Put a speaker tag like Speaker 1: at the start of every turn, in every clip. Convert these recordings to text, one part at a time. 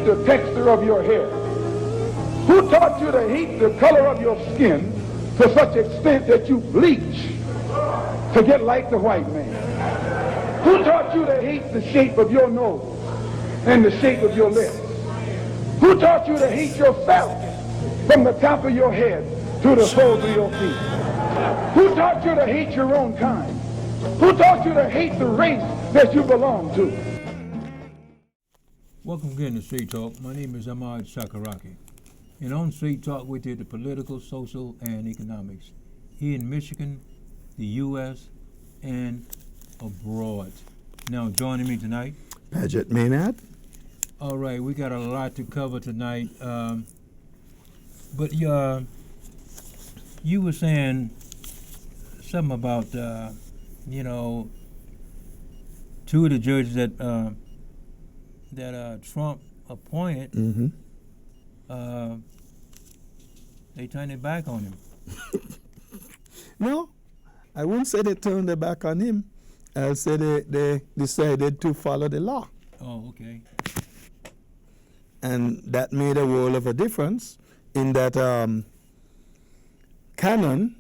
Speaker 1: hate the texture of your hair? Who taught you to hate the color of your skin to such extent that you bleach to get like the white man? Who taught you to hate the shape of your nose and the shape of your lips? Who taught you to hate yourself from the top of your head to the soles of your feet? Who taught you to hate your own kind? Who taught you to hate the race that you belong to?
Speaker 2: Welcome again to Straight Talk. My name is Ahmad Shakaraki. And on Straight Talk, we did the political, social, and economics here in Michigan, the U.S., and abroad. Now, joining me tonight,
Speaker 3: Paget Maynard.
Speaker 2: All right, we got a lot to cover tonight. But you were saying something about, two of the judges that Trump appointed.
Speaker 3: Mm-hmm.
Speaker 2: They turned their back on him.
Speaker 3: No, I wouldn't say they turned their back on him. I'll say they decided to follow the law.
Speaker 2: Oh, okay.
Speaker 3: And that made a world of a difference in that Cannon,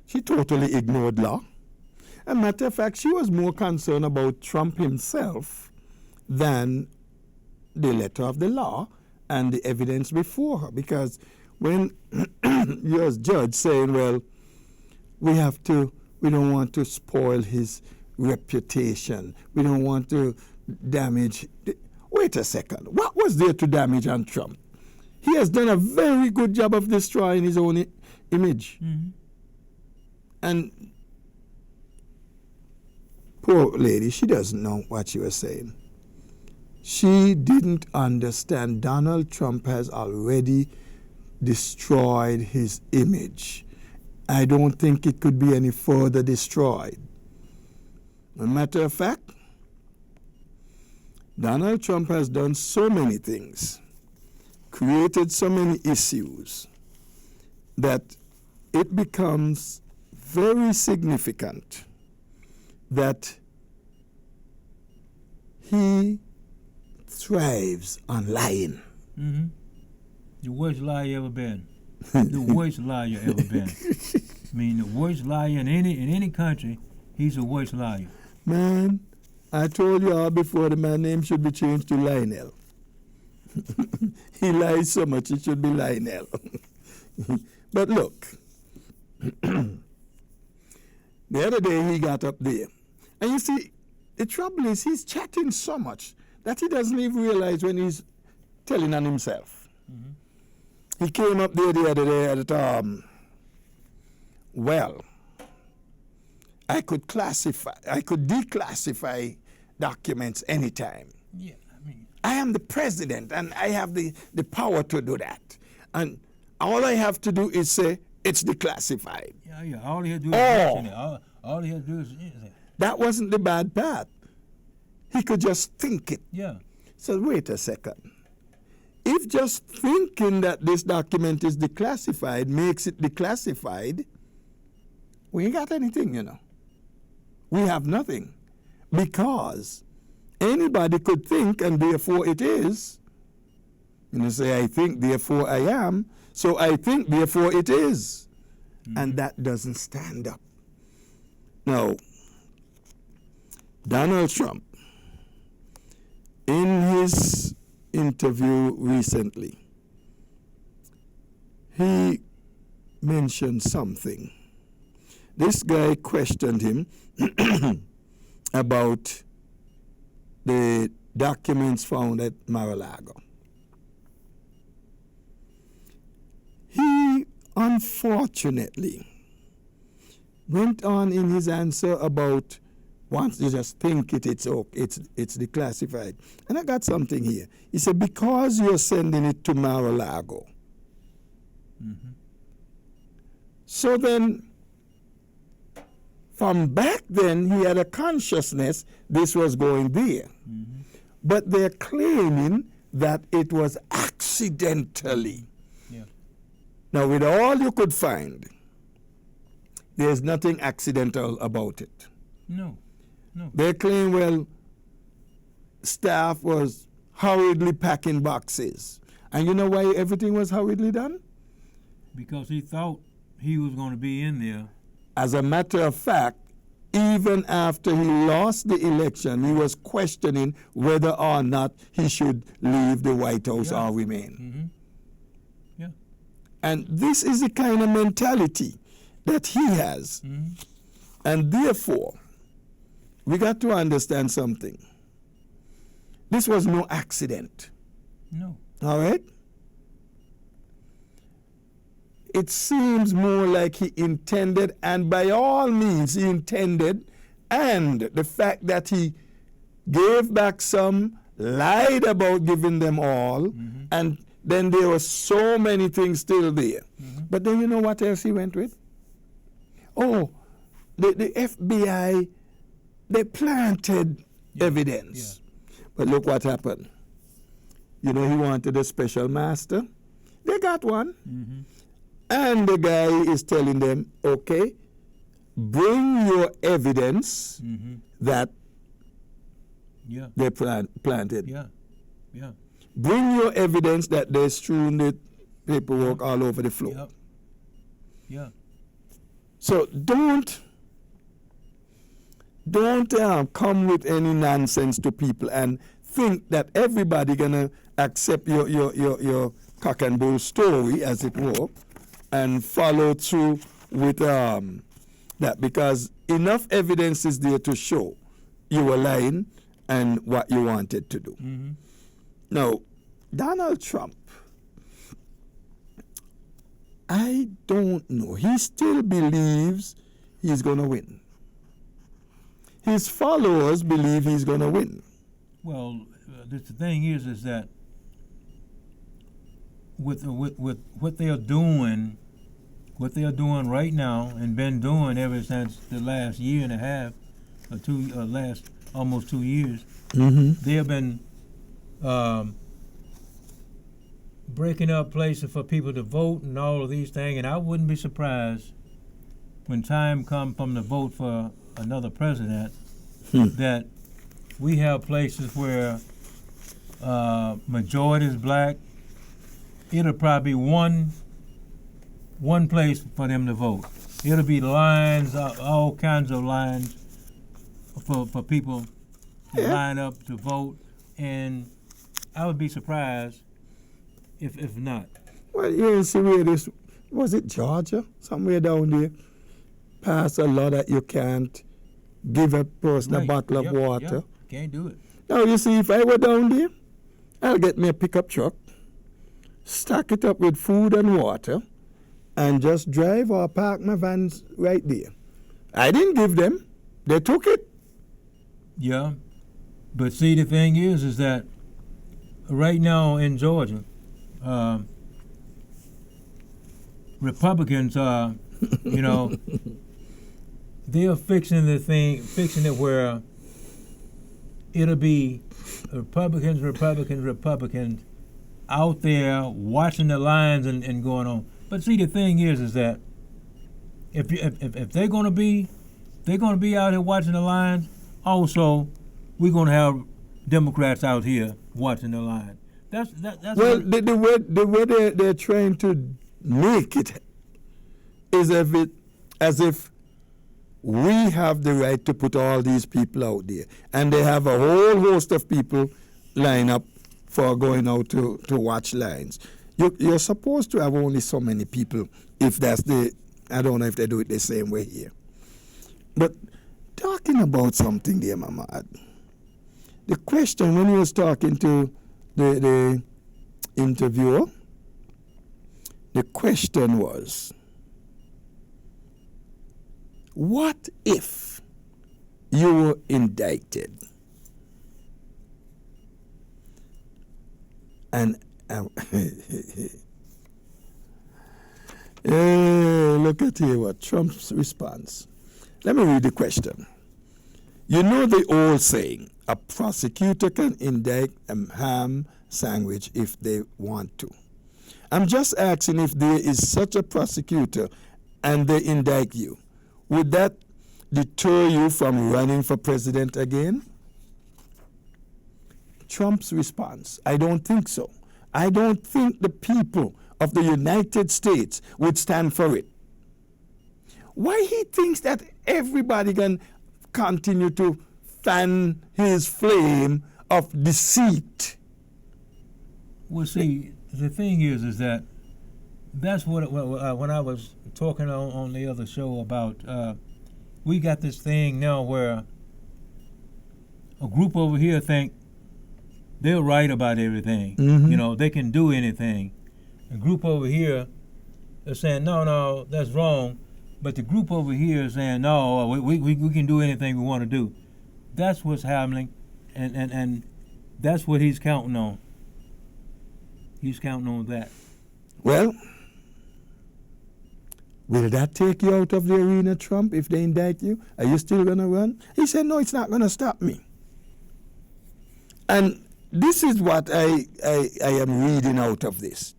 Speaker 3: she totally ignored law. As a matter of fact, she was more concerned about Trump himself than the letter of the law and the evidence before her. Because when you're a judge saying, well, we don't want to spoil his reputation. We don't want to damage. Wait a second. What was there to damage on Trump? He has done a very good job of destroying his own image.
Speaker 2: Mm-hmm.
Speaker 3: And poor lady, she doesn't know what she was saying. She didn't understand Donald Trump has already destroyed his image. I don't think it could be any further destroyed. As a matter of fact, Donald Trump has done so many things, created so many issues, that it becomes very significant that he thrives on lying.
Speaker 2: Mm-hmm. The worst liar you ever been. The worst liar you ever been. I mean, the worst liar in any country, he's the worst liar.
Speaker 3: Man, I told you all before, my name should be changed to Lionel. He lies so much, it should be Lionel. But look, the other day he got up there. And you see, the trouble is he's chatting so much that he doesn't even realize when he's telling on himself. Mm-hmm. He came up there the other day at I could declassify documents anytime.
Speaker 2: Yeah,
Speaker 3: I am the president and I have the power to do that. And all I have to do is say it's declassified.
Speaker 2: Yeah. All he had to do is mention it. All he had to do is
Speaker 3: that wasn't the bad part. He could just think it.
Speaker 2: Yeah.
Speaker 3: So wait a second. If just thinking that this document is declassified makes it declassified, we ain't got anything, We have nothing. Because anybody could think, and therefore it is. Say, I think, therefore I am. So I think, therefore it is. Mm-hmm. And that doesn't stand up. Now, Donald Trump, in his interview recently, he mentioned something. This guy questioned him about the documents found at Mar-a-Lago. He unfortunately went on in his answer about once you just think it's declassified. And I got something here. He said, because you're sending it to Mar-a-Lago. Mm-hmm. So then, from back then, he had a consciousness this was going there. Mm-hmm. But they're claiming that it was accidentally.
Speaker 2: Yeah.
Speaker 3: Now, with all you could find, there's nothing accidental about it.
Speaker 2: No.
Speaker 3: They claim, well, staff was hurriedly packing boxes. And you know why everything was hurriedly done?
Speaker 2: Because he thought he was going to be in there.
Speaker 3: As a matter of fact, even after he lost the election, he was questioning whether or not he should leave the White House or remain.
Speaker 2: Mm-hmm. Yeah.
Speaker 3: And this is the kind of mentality that he has.
Speaker 2: Mm-hmm.
Speaker 3: And therefore, we got to understand something. This was no accident.
Speaker 2: No.
Speaker 3: All right? It seems more like he intended, and by all means he intended, and the fact that he gave back some, lied about giving them all, and then there were so many things still there. But then you know what else he went with? Oh, the FBI, they planted evidence. But look what happened. You know, he wanted a special master. They got one. And the guy is telling them, okay, bring your evidence that they planted.
Speaker 2: Yeah.
Speaker 3: Bring your evidence that they strewn the paperwork all over the floor.
Speaker 2: Yeah.
Speaker 3: So don't come with any nonsense to people and think that everybody gonna accept your cock and bull story, as it were, and follow through with that, because enough evidence is there to show you were lying and what you wanted to do. Now, Donald Trump, I don't know. He still believes he's going to win. His followers believe he's going to win.
Speaker 2: Well, the thing is that with what they are doing right now, and been doing ever since the last year and a half, or last almost 2 years, they have been breaking up places for people to vote and all of these things. And I wouldn't be surprised when time comes from the vote for another president that we have places where majority is black. It'll probably be one place for them to vote. It'll be lines, all kinds of lines for people to line up to vote, and I would be surprised if not.
Speaker 3: Well, you see where this, was it Georgia? Somewhere down there, pass a law that you can't give a person a bottle of water.
Speaker 2: Can't do it.
Speaker 3: Now, you see, if I were down there, I'll get me a pickup truck, stack it up with food and water, and just drive or park my vans right there. I didn't give them. They took it.
Speaker 2: Yeah. But see, the thing is that right now in Georgia, Republicans are, they're fixing it where it'll be Republicans out there watching the lines and going on. But see, the thing is that if they're gonna be out here watching the lines, also we're gonna have Democrats out here watching the line. That's
Speaker 3: well, the way they're trying to make it is as if we have the right to put all these people out there, and they have a whole host of people line up for going out to watch lines. You're supposed to have only so many people, if that's I don't know if they do it the same way here. But talking about something there, Mamad, the question when he was talking to the interviewer, the question was, what if you were indicted? And look at here what Trump's response. Let me read the question. You know the old saying, a prosecutor can indict a ham sandwich if they want to. I'm just asking, if there is such a prosecutor and they indict you, would that deter you from running for president again? Trump's response. I don't think so. I don't think the people of the United States would stand for it. Why he thinks that everybody can continue to fan his flame of deceit?
Speaker 2: Well, see, the thing is that that's what when I was talking on the other show about we got this thing now where a group over here think they're right about everything.
Speaker 3: Mhm.
Speaker 2: You know, they can do anything. A group over here is saying, no, that's wrong. But the group over here is saying, no, we can do anything we want to do. That's what's happening, and that's what he's counting on. He's counting on that.
Speaker 3: Well, will that take you out of the arena, Trump, if they indict you? Are you still going to run? He said, no, it's not going to stop me. And this is what I am reading out of this.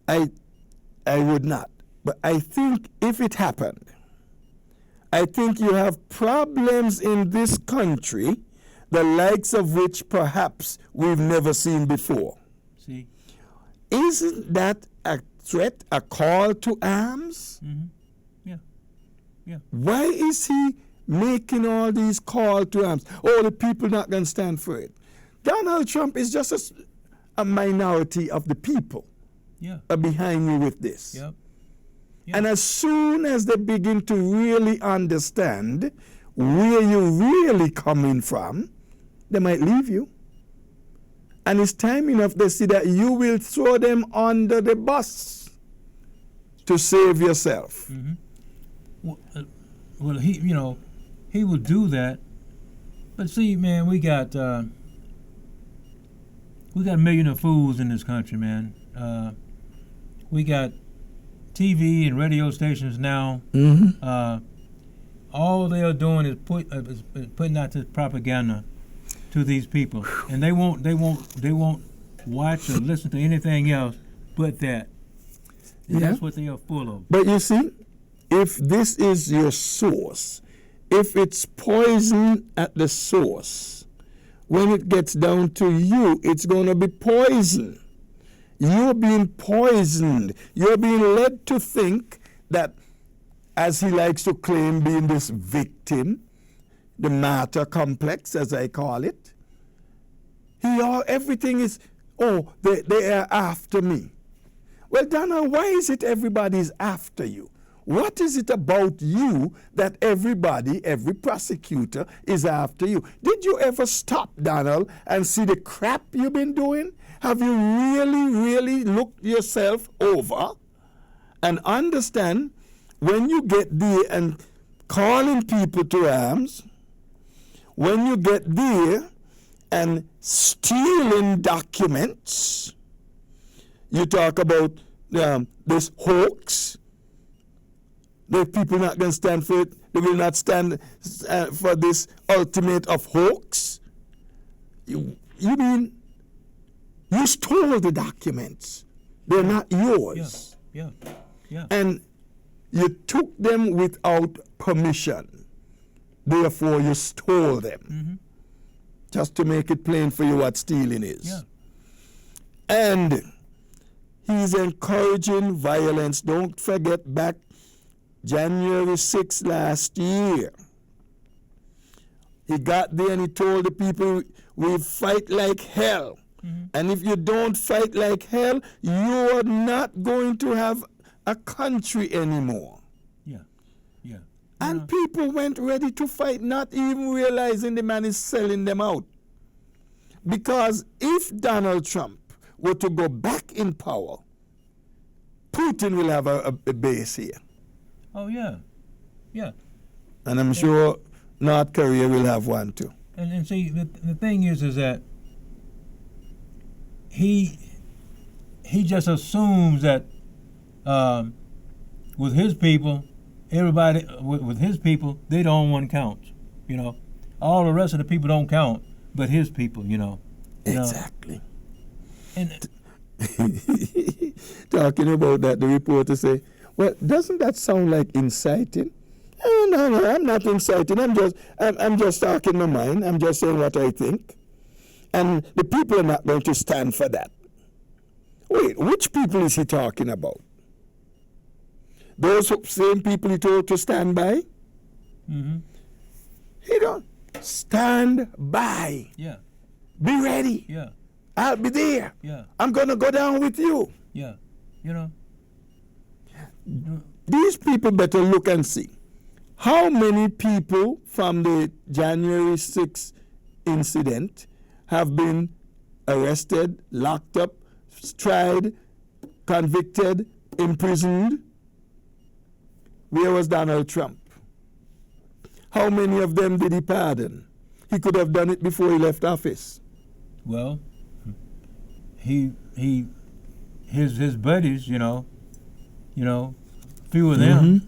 Speaker 3: I would not. But I think if it happened, I think you have problems in this country, the likes of which perhaps we've never seen before.
Speaker 2: See?
Speaker 3: Isn't that a threat, a call to arms?
Speaker 2: Mm-hmm. Yeah.
Speaker 3: Why is he making all these calls to arms? Oh, the people not going to stand for it. Donald Trump is just a minority of the people are behind you with this.
Speaker 2: Yep.
Speaker 3: And as soon as they begin to really understand where you're really coming from, they might leave you. And it's time enough they see that you will throw them under the bus to save yourself.
Speaker 2: Mm-hmm. Well, he will do that. But see, man, we got a million of fools in this country, man. We got TV and radio stations now.
Speaker 3: Mm-hmm.
Speaker 2: All they are doing is putting out this propaganda to these people, and they won't watch or listen to anything else but that. And that's what they are full of.
Speaker 3: But you see, if this is your source, if it's poison at the source, when it gets down to you, it's going to be poison. You're being poisoned. You're being led to think that, as he likes to claim, being this victim, the martyr complex, as I call it, everything is, they are after me. Well, Donald, why is it everybody's after you? What is it about you that every prosecutor is after you? Did you ever stop, Donald, and see the crap you've been doing? Have you really looked yourself over and understand when you get there and calling people to arms, when you get there and stealing documents, you talk about this hoax, the people not going to stand for it, they will not stand for this ultimate of hoax. You mean you stole the documents? They're not yours.
Speaker 2: Yeah.
Speaker 3: And you took them without permission. Therefore, you stole them.
Speaker 2: Mm-hmm.
Speaker 3: Just to make it plain for you what stealing is.
Speaker 2: Yeah.
Speaker 3: And he's encouraging violence. Don't forget back January 6th last year. He got there and he told the people, we fight like hell. Mm-hmm. And if you don't fight like hell, you're not going to have a country anymore. Yeah. And people went ready to fight, not even realizing the man is selling them out. Because if Donald Trump were to go back in power, Putin will have a base here.
Speaker 2: Oh, yeah.
Speaker 3: And I'm sure North Korea will have one too.
Speaker 2: And see, the thing is that he just assumes that with his people, everybody with his people, they the only one counts. You know, all the rest of the people don't count, but his people.
Speaker 3: Exactly.
Speaker 2: And
Speaker 3: talking about that, the reporter say, "Well, doesn't that sound like inciting?" Oh, no, I'm not inciting. I'm just talking my mind. I'm just saying what I think. And the people are not going to stand for that. Wait, which people is he talking about? Those same people he told to stand by?
Speaker 2: Mm-hmm.
Speaker 3: He don't stand by.
Speaker 2: Yeah.
Speaker 3: Be ready.
Speaker 2: Yeah.
Speaker 3: I'll be there.
Speaker 2: Yeah.
Speaker 3: I'm gonna go down with you.
Speaker 2: Yeah. You know.
Speaker 3: These people better look and see. How many people from the January 6th incident have been arrested, locked up, tried, convicted, imprisoned? Where was Donald Trump? How many of them did he pardon? He could have done it before he left office.
Speaker 2: Well, his buddies, you know, few of them,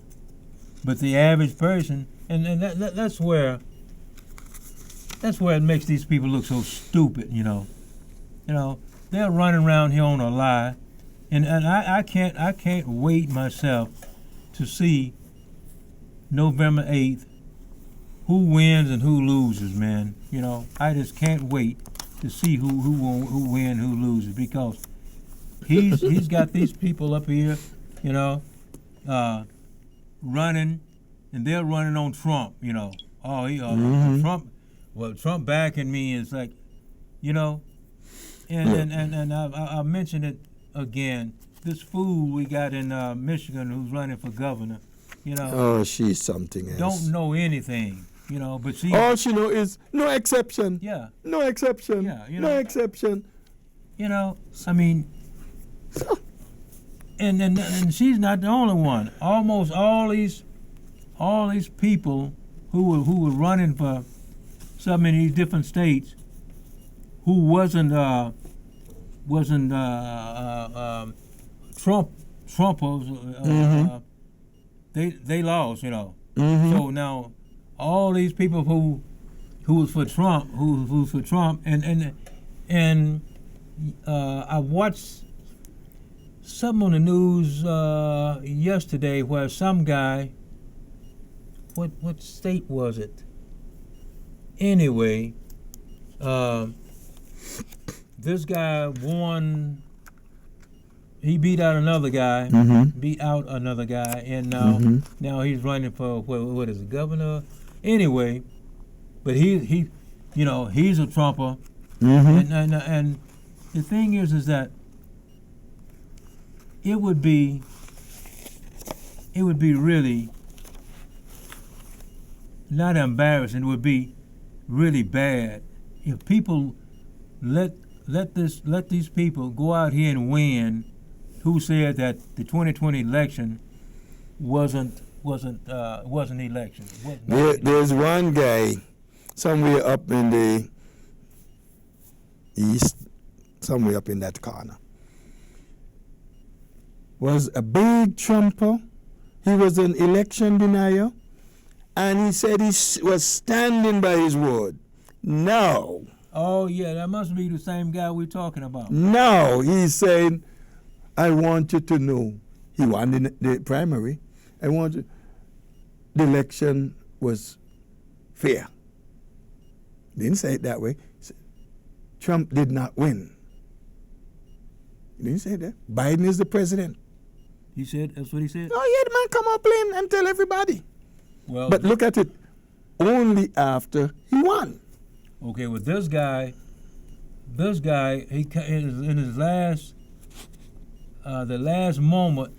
Speaker 2: but the average person, and that's where it makes these people look so stupid, you know. They're running around here on a lie, and I can't wait myself to see November 8th who wins and who loses, man. You know, I just can't wait to see who wins, who loses, because he's got these people up here, you know, running, and they're running on Trump, you know. Oh, Trump. Well, Trump backing me is like, you know, and I mentioned it again. This fool we got in Michigan who's running for governor, you know.
Speaker 3: Oh, she's something else.
Speaker 2: Don't know anything, you know, but she.
Speaker 3: All she knows is no exception.
Speaker 2: Yeah.
Speaker 3: No exception.
Speaker 2: Yeah, you know.
Speaker 3: No exception.
Speaker 2: You know, I mean, and she's not the only one. Almost all these people who were running for some of these different states, who wasn't Trumpers, they lost, you know. So now all these people who was for Trump, who's for Trump, and I watched something on the news yesterday where some guy, what state was it? Anyway, this guy won. He beat out another guy, and now he's running for what is it, governor? Anyway, but he you know, he's a Trumper, and the thing is that it would be really not embarrassing. It would be really bad if people let these people go out here and win, who said that the 2020 election wasn't election.
Speaker 3: There's one guy somewhere up in the east, somewhere up in that corner, was a big Trumper. He was an election denier, and he said he was standing by his word. No.
Speaker 2: Oh yeah, that must be the same guy we're talking about.
Speaker 3: No, he's saying, I want you to know, he won the primary. I want you, the election was fair. Didn't say it that way. Trump did not win. He didn't say that. Biden is the president.
Speaker 2: He said, that's what he said?
Speaker 3: Oh yeah, the man come up and tell everybody.
Speaker 2: Well,
Speaker 3: but look at it, only after he won.
Speaker 2: Okay, well this guy, he in his last, the last moment,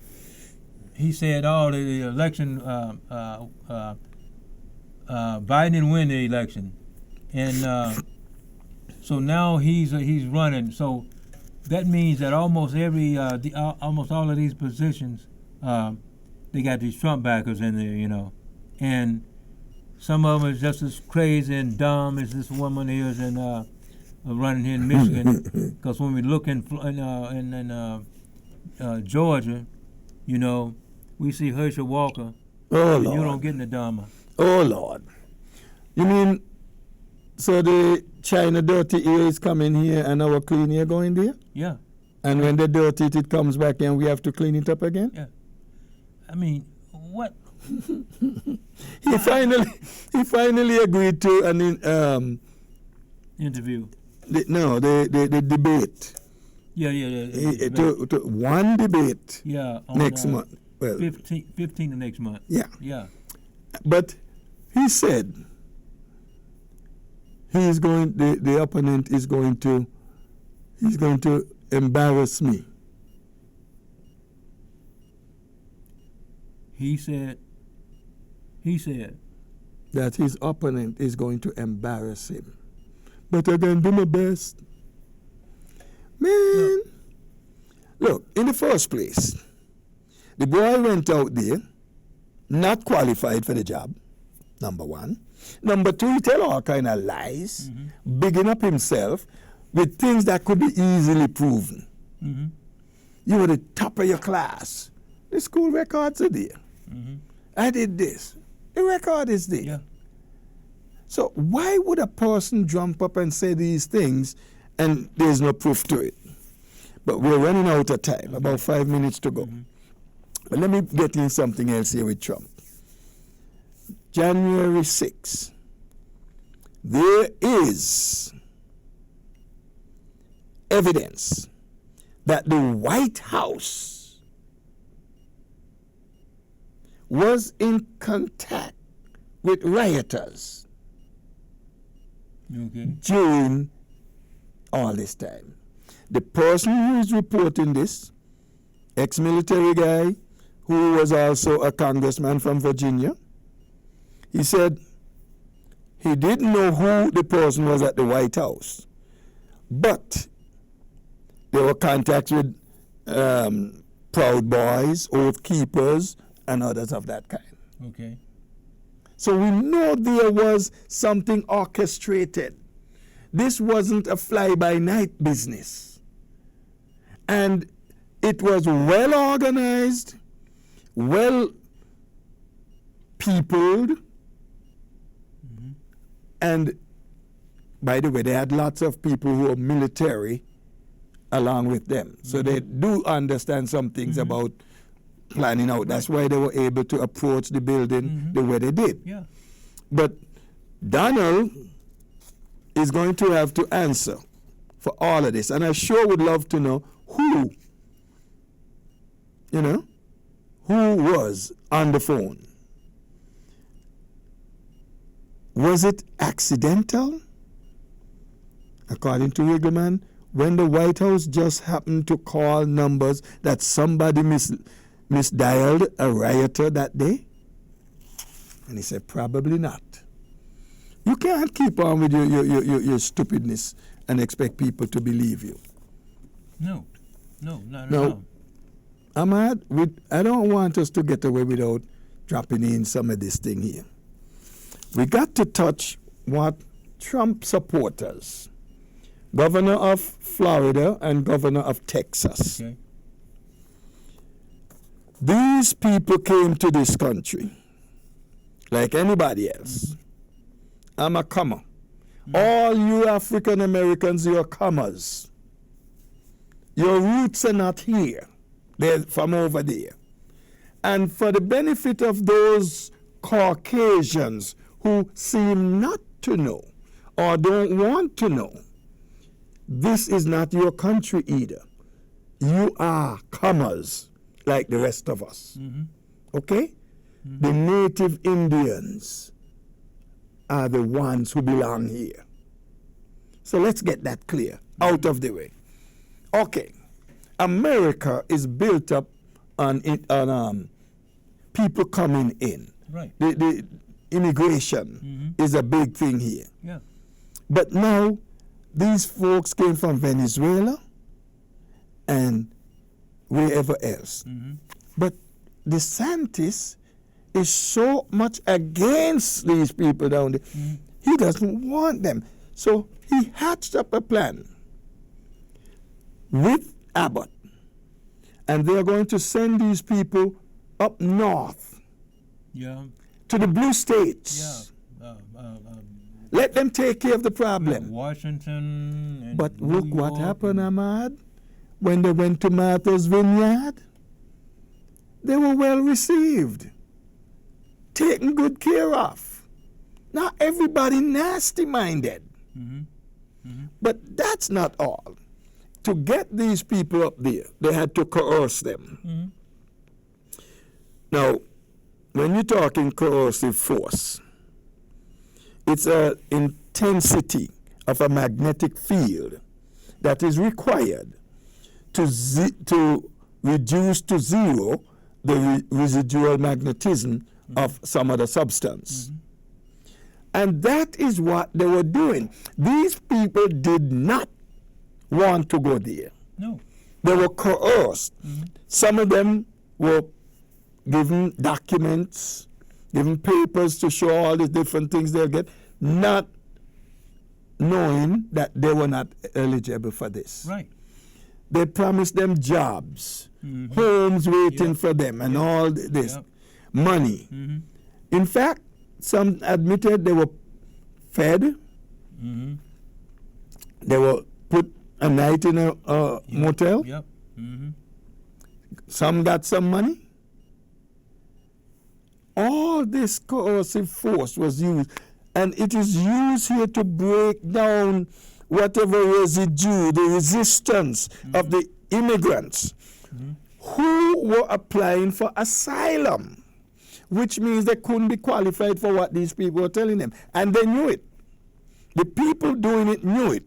Speaker 2: he said, "Oh, the election, Biden didn't win the election," and so now he's running. So that means that almost almost all of these positions, they got these Trump backers in there, you know, and some of them is just as crazy and dumb as this woman is running here in Michigan. Because when we look in Georgia, you know, we see Herschel Walker.
Speaker 3: Oh,
Speaker 2: and
Speaker 3: Lord.
Speaker 2: You don't get any dumber.
Speaker 3: Oh, Lord. You mean, so the China dirty air is coming here and our clean air going there?
Speaker 2: Yeah.
Speaker 3: And when they dirty it comes back and we have to clean it up again?
Speaker 2: Yeah. I mean, what?
Speaker 3: He finally agreed to an
Speaker 2: interview.
Speaker 3: the debate.
Speaker 2: Yeah.
Speaker 3: One debate
Speaker 2: Yeah. On,
Speaker 3: next month. Well,
Speaker 2: 15 of next month.
Speaker 3: yeah.
Speaker 2: Yeah.
Speaker 3: But he said the opponent is going to embarrass me.
Speaker 2: He said
Speaker 3: That his opponent is going to embarrass him. But I can do my best. Man, look, in the first place, the boy went out there not qualified for the job, number one. Number two, he tell all kind of lies, bigging up himself with things that could be easily proven.
Speaker 2: Mm-hmm.
Speaker 3: You were the top of your class. The school records are there.
Speaker 2: Mm-hmm.
Speaker 3: I did this. The record is there.
Speaker 2: Yeah.
Speaker 3: So why would a person jump up and say these things and there's no proof to it? But we're running out of time, about 5 minutes to go. But let me get in something else here with Trump. January 6th, there is evidence that the White House was in contact with rioters
Speaker 2: Okay.
Speaker 3: during all this time. The person who is reporting this, ex-military guy who was also a congressman from Virginia, he said he didn't know who the person was at the White House, but there were contacts with Proud Boys, Oath Keepers, and others of that kind.
Speaker 2: Okay.
Speaker 3: So we know there was something orchestrated. This wasn't a fly-by-night business. And it was well organized, well peopled, and by the way, they had lots of people who were military along with them. So they do understand some things about planning out. That's why they were able to approach the building the way they did.
Speaker 2: Yeah.
Speaker 3: But Donald is going to have to answer for all of this. And I sure would love to know who was on the phone. Was it accidental? According to Riggleman, when the White House just happened to call numbers that somebody misdialed a rioter that day? And he said, probably not. You can't keep on with your stupidness and expect people to believe you.
Speaker 2: No, not at
Speaker 3: No.
Speaker 2: all.
Speaker 3: Ahmad, I don't want us to get away without dropping in some of this thing here. We got to touch what Trump supporters, Governor of Florida and Governor of Texas,
Speaker 2: Okay.
Speaker 3: these people came to this country like anybody else. I'm a comer. All you African Americans, you're comers. Your roots are not here. They're from over there. And for the benefit of those Caucasians who seem not to know or don't want to know, this is not your country either. You are comers like the rest of us. Okay? The native Indians are the ones who belong here. So let's get that clear, out of the way. Okay. America is built up on people coming in.
Speaker 2: Right.
Speaker 3: The immigration is a big thing here.
Speaker 2: Yeah.
Speaker 3: But now, these folks came from Venezuela and wherever else. But DeSantis is so much against these people down there. He doesn't want them. So he hatched up a plan with Abbott. And they're going to send these people up north
Speaker 2: Yeah.
Speaker 3: to the blue states.
Speaker 2: Yeah.
Speaker 3: Let them take care of the problem.
Speaker 2: Washington. And
Speaker 3: But
Speaker 2: New
Speaker 3: look what
Speaker 2: York
Speaker 3: happened,
Speaker 2: and-
Speaker 3: Ahmad. When they went to Martha's Vineyard, they were well received, taken good care of. Not everybody nasty-minded. But that's not all. To get these people up there, they had to coerce them. Now, when you're talking coercive force, it's an intensity of a magnetic field that is required to reduce to zero the residual magnetism of some other substance. And that is what they were doing. These people did not want to go there.
Speaker 2: No.
Speaker 3: They were coerced. Some of them were given documents, given papers to show all the different things they'll get, not knowing that they were not eligible for this.
Speaker 2: Right.
Speaker 3: They promised them jobs, homes waiting for them, and all this, money. In fact, some admitted they were fed. They were put a night in a motel. Some got some money. All this coercive force was used, and it is used here to break down whatever residue, the resistance of the immigrants who were applying for asylum, which means they couldn't be qualified for what these people were telling them. And they knew it. The people doing it knew it.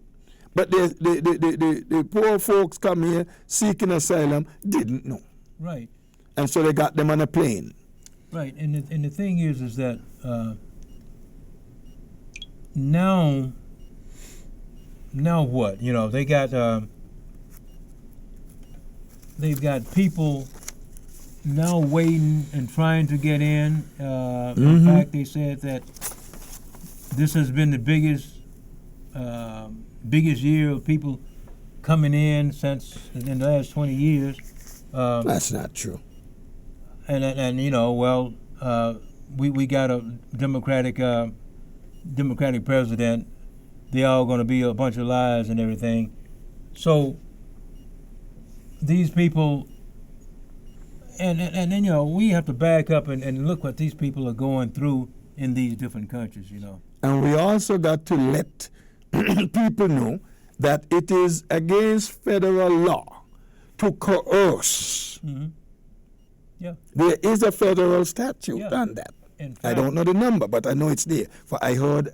Speaker 3: But the poor folks come here seeking asylum didn't know.
Speaker 2: Right.
Speaker 3: And so they got them on a plane.
Speaker 2: Right. And the thing is that now what? You know, they got they've got people now waiting and trying to get in. In fact, they said that this has been the biggest year of people coming in since in the last 20 years.
Speaker 3: That's not true.
Speaker 2: And you know, well, we got a Democratic president. They're all going to be a bunch of lies and everything. So these people, and then, you know, we have to back up and look what these people are going through in these different countries, you know.
Speaker 3: And we also got to let people know that it is against federal law to coerce.
Speaker 2: Yeah.
Speaker 3: There is a federal statute on that.
Speaker 2: In fact,
Speaker 3: I don't know the number, but I know it's there. For I heard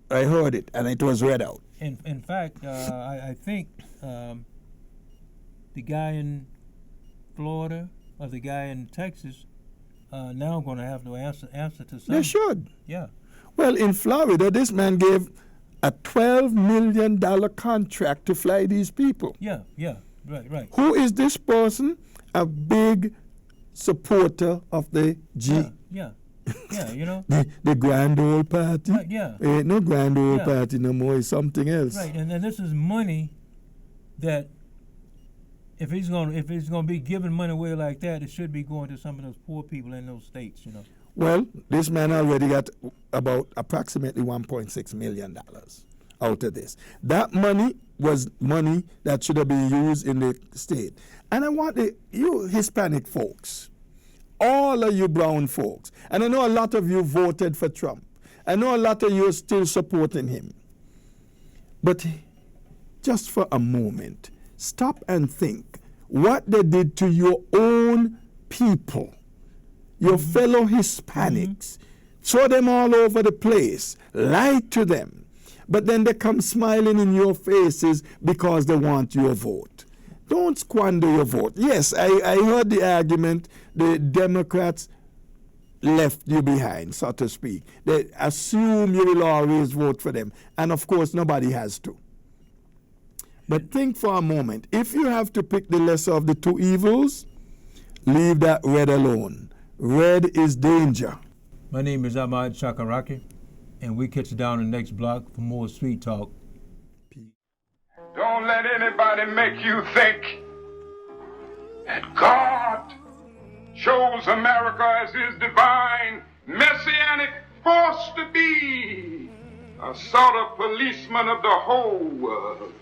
Speaker 3: it, and it was read out.
Speaker 2: In fact, I think the guy in Florida or the guy in Texas now going to have to answer to some.
Speaker 3: They should.
Speaker 2: Yeah.
Speaker 3: Well, in Florida, this man gave a $12 million contract to fly these people.
Speaker 2: Yeah. Right.
Speaker 3: Who is this person? A big supporter of the
Speaker 2: Yeah, you know.
Speaker 3: the Grand Old Party.
Speaker 2: Right, yeah.
Speaker 3: Ain't no Grand Old Party no more. It's something else.
Speaker 2: Right, and this is money that if he's gonna be giving money away like that, it should be going to some of those poor people in those states, you know.
Speaker 3: Well, this man already got about approximately $1.6 million out of this. That money was money that should have been used in the state. And I want you Hispanic folks, all of you brown folks, and I know a lot of you voted for Trump. I know a lot of you are still supporting him. But just for a moment, stop and think what they did to your own people, your fellow Hispanics. Throw them all over the place, lie to them, but then they come smiling in your faces because they want your vote. Don't squander your vote. Yes, I heard the argument, the Democrats left you behind, so to speak. They assume you will always vote for them. And of course, nobody has to. But think for a moment. If you have to pick the lesser of the two evils, leave that red alone. Red is danger.
Speaker 2: My name is Ahmad Shakaraki, and we catch you down the next block for more Street Talk.
Speaker 1: Don't let anybody make you think that God chose America as his divine messianic force to be a sort of policeman of the whole world.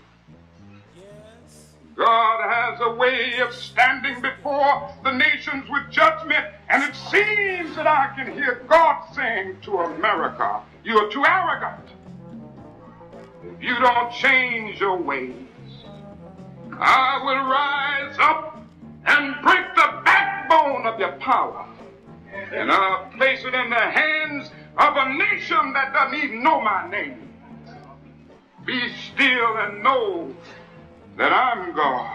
Speaker 1: God has a way of standing before the nations with judgment, and it seems that I can hear God saying to America, "You are too arrogant. if you don't change your ways, I will rise up and break the backbone of your power. And I'll place it in the hands of a nation that doesn't even know my name. Be still and know that I'm God.